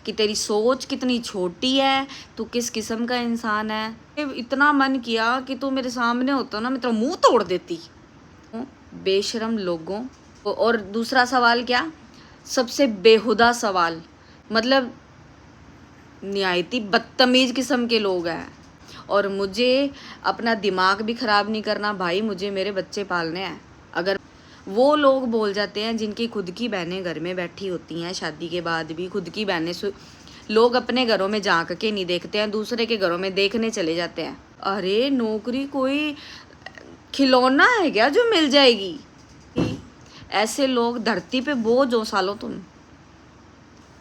कि तेरी सोच कितनी छोटी है, तू किस किस्म का इंसान है। इतना मन किया कि तू मेरे सामने होता ना, मैं तेरा मुंह तोड़ देती। बेशरम लोगों। और दूसरा सवाल क्या, सबसे बेहुदा सवाल, मतलब निहायती बदतमीज किस्म के लोग हैं। और मुझे अपना दिमाग भी ख़राब नहीं करना भाई, मुझे मेरे बच्चे पालने हैं। अगर वो लोग बोल जाते हैं जिनकी खुद की बहनें घर में बैठी होती हैं, शादी के बाद भी खुद की बहनें, लोग अपने घरों में झांक के नहीं देखते हैं, दूसरे के घरों में देखने चले जाते हैं। अरे नौकरी कोई खिलौना है क्या जो मिल जाएगी? ऐसे लोग धरती पे बोझ हो सालो तुम।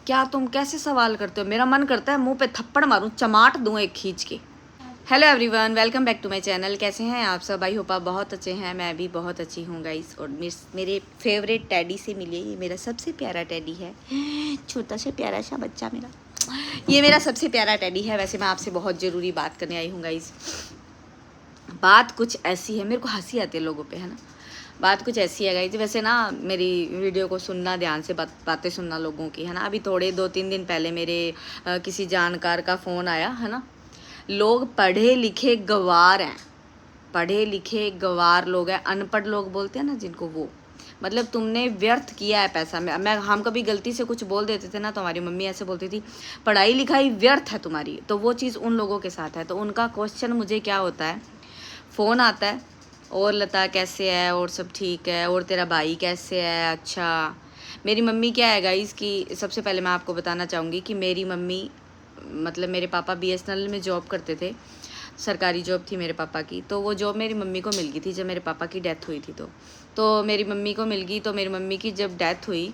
क्या तुम कैसे सवाल करते हो? मेरा मन करता है मुंह पे थप्पड़ मारूं, चमाट दूं एक खींच के। Hello everyone, welcome back to my channel. कैसे हैं आप सब? आई होप आप बहुत अच्छे हैं। मैं भी बहुत अच्छी हूँ गाइस। और मेरे फेवरेट टैडी से मिलिए। ये मेरा सबसे प्यारा टैडी है, छोटा सा प्यारा सा बच्चा मेरा। ये मेरा सबसे प्यारा टैडी है। वैसे मैं आपसे बहुत ज़रूरी बात करने आई हूँ गाइस। बात कुछ ऐसी है, मेरे को हंसी आती है लोगों पे, है ना। बात कुछ ऐसी है गाइस। वैसे ना मेरी वीडियो को सुनना, ध्यान से बातें सुनना लोगों की, है ना। अभी थोड़े 2-3 दिन पहले मेरे किसी जानकार का फ़ोन आया, है ना। लोग पढ़े लिखे गवार हैं, पढ़े लिखे गवार लोग हैं, अनपढ़ लोग बोलते हैं ना जिनको, वो मतलब तुमने व्यर्थ किया है पैसा। हम कभी गलती से कुछ बोल देते थे ना, तो हमारी मम्मी ऐसे बोलती थी, पढ़ाई लिखाई व्यर्थ है तुम्हारी। तो वो चीज़ उन लोगों के साथ है। तो उनका क्वेश्चन मुझे क्या होता है, फ़ोन आता है, और लता कैसे है, और सब ठीक है, और तेरा भाई कैसे है। अच्छा, मेरी मम्मी क्या है गाइस कि सबसे पहले मैं आपको बताना चाहूँगी कि मेरी मम्मी, मतलब मेरे पापा BSNL में जॉब करते थे, सरकारी जॉब थी मेरे पापा की। तो वो जॉब मेरी मम्मी को मिल गई थी जब मेरे पापा की डेथ हुई थी। तो मेरी मम्मी को मिल गई। तो मेरी मम्मी की जब डेथ हुई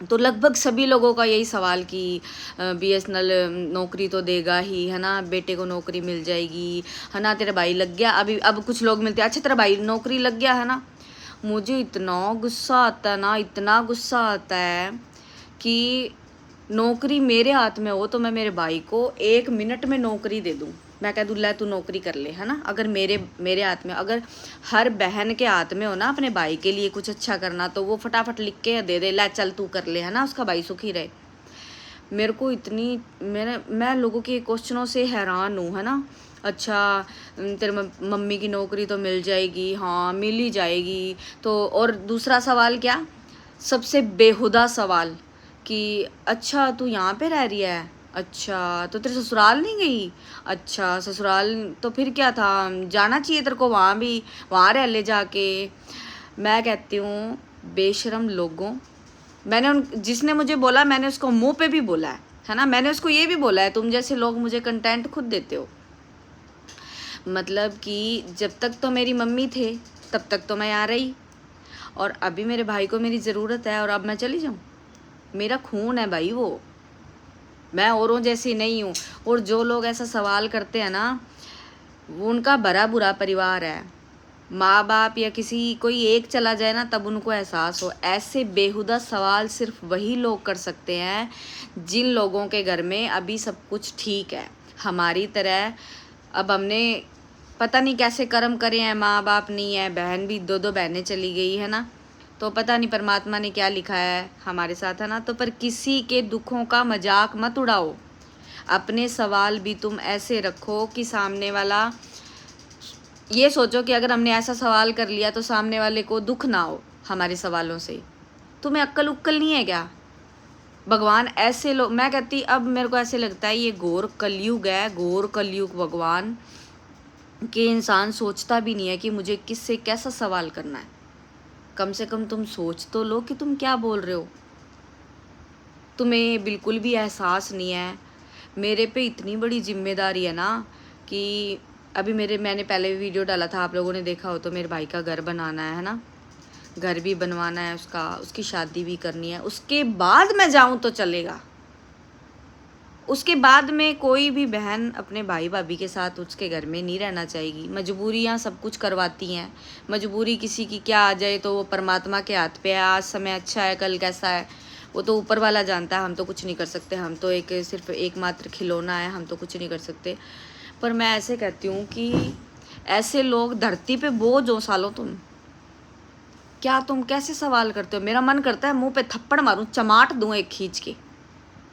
तो लगभग सभी लोगों का यही सवाल कि BSNL नौकरी तो देगा ही, है ना, बेटे को नौकरी मिल जाएगी, है ना, तेरा भाई लग गया। अभी अब कुछ लोग मिलते हैं, अच्छा तेरा भाई नौकरी लग गया, है ना। मुझे इतना गुस्सा आता है ना, इतना गुस्सा आता है कि नौकरी मेरे हाथ में हो तो मैं मेरे भाई को 1 मिनट में नौकरी दे दूँ। मैं कह दूँ लै तू नौकरी कर ले, है ना। अगर मेरे हाथ में, अगर हर बहन के हाथ में हो ना अपने भाई के लिए कुछ अच्छा करना, तो वो फटाफट लिख के दे दे, लै चल तू कर ले, है ना, उसका भाई सुखी रहे। मेरे को इतनी, मैं लोगों के क्वेश्चनों से हैरान हूँ, है ना। अच्छा तेरे मम्मी की नौकरी तो मिल जाएगी, हाँ मिल ही जाएगी। तो और दूसरा सवाल क्या, सबसे बेहुदा सवाल कि अच्छा तू यहाँ पे रह रही है, अच्छा तो तेरे ससुराल नहीं गई, अच्छा ससुराल तो फिर क्या था, जाना चाहिए तेरे को वहाँ भी, वहाँ रह ले जाके। मैं कहती हूँ बेशरम लोगों। मैंने जिसने मुझे बोला, मैंने उसको मुंह पे भी बोला है ना। मैंने उसको ये भी बोला है, तुम जैसे लोग मुझे कंटेंट खुद देते हो। मतलब कि जब तक तो मेरी मम्मी थे तब तक तो मैं यहाँ रही, और अभी मेरे भाई को मेरी ज़रूरत है और अब मैं चली जाऊँ। मेरा खून है भाई वो, मैं औरों जैसी नहीं हूँ। और जो लोग ऐसा सवाल करते हैं ना, वो उनका भरा बुरा परिवार है। माँ बाप या किसी कोई एक चला जाए ना, तब उनको एहसास हो। ऐसे बेहुदा सवाल सिर्फ वही लोग कर सकते हैं जिन लोगों के घर में अभी सब कुछ ठीक है, हमारी तरह। अब हमने पता नहीं कैसे कर्म करे हैं, माँ बाप नहीं है, बहन भी 2-2 बहनें चली गई, है ना। तो पता नहीं परमात्मा ने क्या लिखा है हमारे साथ, है ना। तो पर किसी के दुखों का मजाक मत उड़ाओ। अपने सवाल भी तुम ऐसे रखो कि सामने वाला ये सोचो कि अगर हमने ऐसा सवाल कर लिया तो सामने वाले को दुख ना हो हमारे सवालों से। तुम्हें अक्ल उक्ल नहीं है क्या? भगवान ऐसे लोग, मैं कहती, अब मेरे को ऐसे लगता है ये घोर कलयुग है, घोर कलयुग। भगवान के इंसान सोचता भी नहीं है कि मुझे किससे कैसा सवाल करना है। कम से कम तुम सोच तो लो कि तुम क्या बोल रहे हो। तुम्हें बिल्कुल भी एहसास नहीं है। मेरे पे इतनी बड़ी जिम्मेदारी है ना कि अभी मैंने पहले वीडियो डाला था, आप लोगों ने देखा हो तो, मेरे भाई का घर बनाना है ना। घर भी बनवाना है उसका, उसकी शादी भी करनी है। उसके बाद मैं जाऊं तो चलेगा। उसके बाद में कोई भी बहन अपने भाई भाभी के साथ उसके घर में नहीं रहना चाहेगी। मजबूरियां सब कुछ करवाती हैं। मजबूरी किसी की क्या आ जाए तो वो परमात्मा के हाथ पे है। आज समय अच्छा है, कल कैसा है वो तो ऊपर वाला जानता है, हम तो कुछ नहीं कर सकते। हम तो सिर्फ एकमात्र खिलौना है, हम तो कुछ नहीं कर सकते। पर मैं ऐसे कहती हूँ कि ऐसे लोग धरती पे बोझ हो सालो तुम। क्या तुम कैसे सवाल करते हो? मेरा मन करता है मुंह पे थप्पड़ मारूं, चमाट दूं एक खींच के।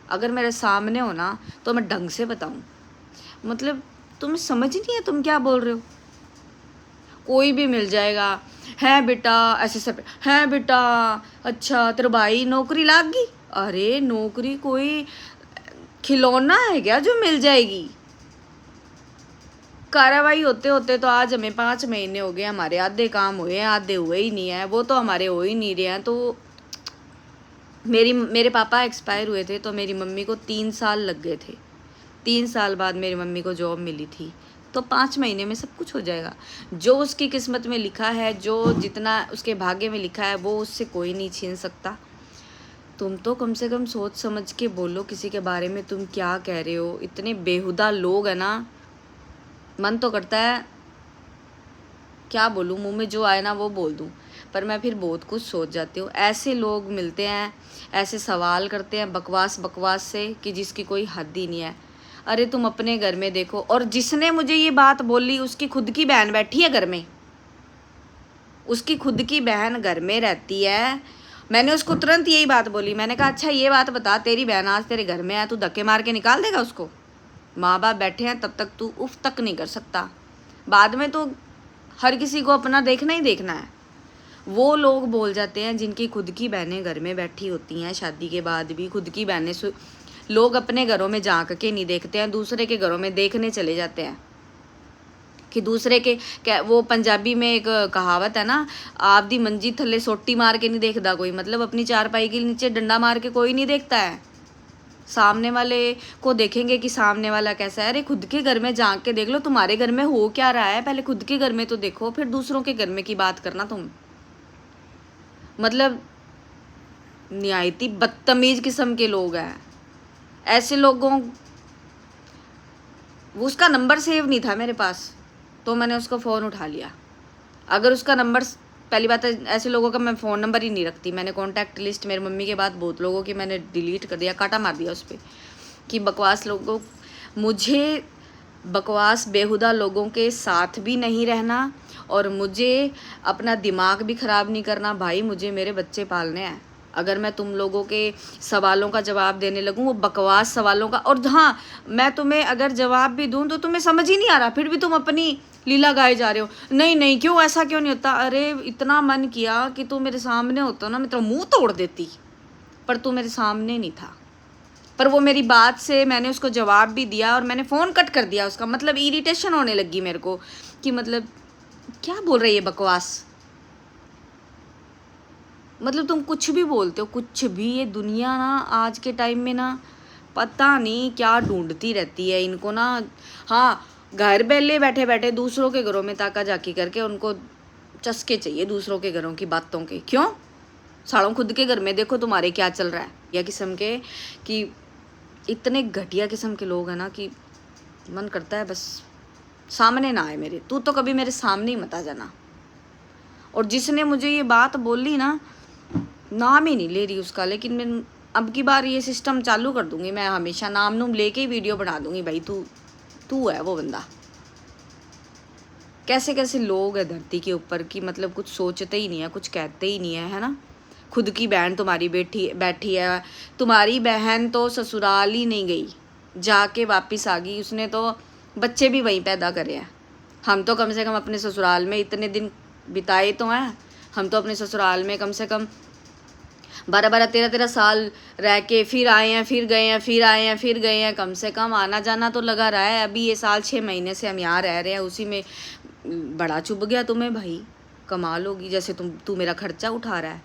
अगर मेरे सामने हो ना तो मैं ढंग से बताऊँ। मतलब तुम्हें समझ नहीं है तुम क्या बोल रहे हो। कोई भी मिल जाएगा, है बेटा ऐसे सब, है बेटा अच्छा तेरा भाई नौकरी लाग गई। अरे नौकरी कोई खिलौना है क्या जो मिल जाएगी। कार्रवाई होते होते तो आज हमें 5 महीने हो गए, हमारे आधे काम हुए हैं, आधे हुए ही नहीं है, वो तो हमारे हो ही नहीं रहे हैं। तो मेरे पापा एक्सपायर हुए थे तो मेरी मम्मी को 3 साल लग गए थे। 3 साल बाद मेरी मम्मी को जॉब मिली थी। तो 5 महीने में सब कुछ हो जाएगा। जो उसकी किस्मत में लिखा है, जो जितना उसके भाग्य में लिखा है, वो उससे कोई नहीं छीन सकता। तुम तो कम से कम सोच समझ के बोलो किसी के बारे में तुम क्या कह रहे हो। इतने बेहुदा लोग हैं ना, मन तो करता है क्या बोलूँ, मुंह में जो आए ना वो बोल दूँ, पर मैं फिर बहुत कुछ सोच जाती हूँ। ऐसे लोग मिलते हैं, ऐसे सवाल करते हैं बकवास बकवास से कि जिसकी कोई हद ही नहीं है। अरे तुम अपने घर में देखो। और जिसने मुझे ये बात बोली उसकी खुद की बहन बैठी है घर में, उसकी खुद की बहन घर में रहती है। मैंने उसको तुरंत यही बात बोली, मैंने कहा अच्छा ये बात बता, तेरी बहन आज तेरे घर में है, तू धक्के मार के निकाल देगा उसको? माँ बाप बैठे हैं तब तक तू उफ तक नहीं कर सकता, बाद में तो हर किसी को अपना देखना ही देखना है। वो लोग बोल जाते हैं जिनकी खुद की बहनें घर में बैठी होती हैं, शादी के बाद भी खुद की बहनें, लोग अपने घरों में झांक के नहीं देखते हैं, दूसरे के घरों में देखने चले जाते हैं कि दूसरे के क्या। वो पंजाबी में एक कहावत है ना, आप दी मंजी थल्ले सोटी मार के नहीं देखता कोई। मतलब अपनी चारपाई के नीचे डंडा मार के कोई नहीं देखता है, सामने वाले को देखेंगे कि सामने वाला कैसा है। अरे खुद के घर में झांक के देख लो, तुम्हारे घर में हो क्या रहा है, पहले खुद के घर में तो देखो, फिर दूसरों के घर में की बात करना तुम। मतलब निहायती बदतमीज किस्म के लोग हैं ऐसे लोगों। उसका नंबर सेव नहीं था मेरे पास तो मैंने उसका फ़ोन उठा लिया। अगर उसका नंबर, पहली बात है ऐसे लोगों का मैं फ़ोन नंबर ही नहीं रखती। मैंने कॉन्टैक्ट लिस्ट मेरी मम्मी के बाद बहुत लोगों की मैंने डिलीट कर दिया, काटा मार दिया उस पर कि बकवास लोगों। मुझे बकवास बेहुदा लोगों के साथ भी नहीं रहना और मुझे अपना दिमाग भी ख़राब नहीं करना। भाई मुझे मेरे बच्चे पालने हैं। अगर मैं तुम लोगों के सवालों का जवाब देने लगूं, वो बकवास सवालों का, और हाँ मैं तुम्हें अगर जवाब भी दूं तो तुम्हें समझ ही नहीं आ रहा, फिर भी तुम अपनी लीला गाए जा रहे हो। नहीं नहीं क्यों, ऐसा क्यों नहीं होता। अरे इतना मन किया कि तू मेरे सामने होता ना, मैं तेरा मुंह तोड़ देती, पर तू मेरे सामने नहीं था। पर वो मेरी बात से मैंने उसको जवाब भी दिया और मैंने फ़ोन कट कर दिया उसका। मतलब इरिटेशन होने लगी मेरे को कि मतलब क्या बोल रही है बकवास। मतलब तुम कुछ भी बोलते हो, कुछ भी। ये दुनिया ना आज के टाइम में ना पता नहीं क्या ढूंढती रहती है इनको ना। हाँ घर बेले बैठे बैठे दूसरों के घरों में ताका झाकी करके उनको चस्के चाहिए दूसरों के घरों की बातों के। क्यों सालों खुद के घर में देखो तुम्हारे क्या चल रहा है। या किस्म के कि इतने घटिया किस्म के लोग हैं ना कि मन करता है बस सामने ना आए मेरे। तू तो कभी मेरे सामने ही मत आ जाना। और जिसने मुझे ये बात बोली ना, नाम ही नहीं ले रही उसका, लेकिन मैं अब की बार ये सिस्टम चालू कर दूंगी। मैं हमेशा नाम नूम लेके ही वीडियो बना दूंगी। भाई तू है वो बंदा। कैसे कैसे लोग हैं धरती के ऊपर की मतलब कुछ सोचते ही नहीं है, कुछ कहते ही नहीं है ना। खुद की बहन तुम्हारी बैठी है। तुम्हारी बहन तो ससुराल ही नहीं गई, जाके वापस आ गई। उसने तो बच्चे भी वहीं पैदा करे हैं। हम तो कम से कम अपने ससुराल में इतने दिन बिताए तो हैं। हम तो अपने ससुराल में कम से कम 12-12, 13-13 साल रह के फिर आए हैं, फिर गए हैं, फिर आए हैं, फिर गए हैं। कम से कम आना जाना तो लगा रहा है। अभी ये साल 6 महीने से हम यहाँ रह रहे हैं, उसी में बड़ा चुभ गया तुम्हें। भाई कमाल होगी, जैसे तू मेरा खर्चा उठा रहा है।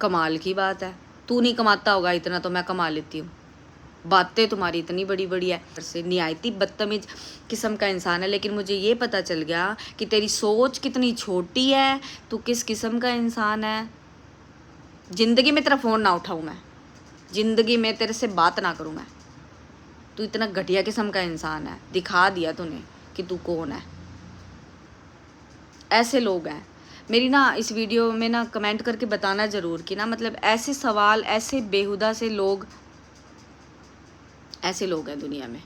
कमाल की बात है। तू नहीं कमाता होगा इतना तो मैं कमा लेती हूँ। बातें तुम्हारी इतनी बड़ी बड़ी है। से निहायती बदतमीज किस्म का इंसान है। लेकिन मुझे ये पता चल गया कि तेरी सोच कितनी छोटी है, तू किस किस्म का इंसान है। ज़िंदगी में तेरा फ़ोन ना उठाऊँ मैं, ज़िंदगी में तेरे से बात ना करूँ मैं। तू इतना घटिया किस्म का इंसान है। दिखा दिया तूने कि तू कौन है। ऐसे लोग हैं। मेरी ना इस वीडियो में ना कमेंट करके बताना ज़रूर कि ना मतलब ऐसे सवाल, ऐसे बेहुदा से लोग, ऐसे लोग हैं दुनिया में।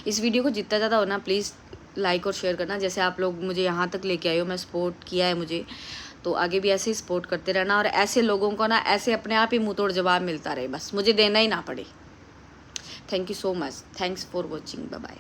इस वीडियो को जितना ज़्यादा हो ना प्लीज़ लाइक और शेयर करना। जैसे आप लोग मुझे यहाँ तक लेके आए हो, मैं सपोर्ट किया है मुझे, तो आगे भी ऐसे ही सपोर्ट करते रहना, और ऐसे लोगों को ना ऐसे अपने आप ही मुँह तोड़ जवाब मिलता रहे, बस मुझे देना ही ना पड़े। Thank you so much, thanks for watching, bye bye.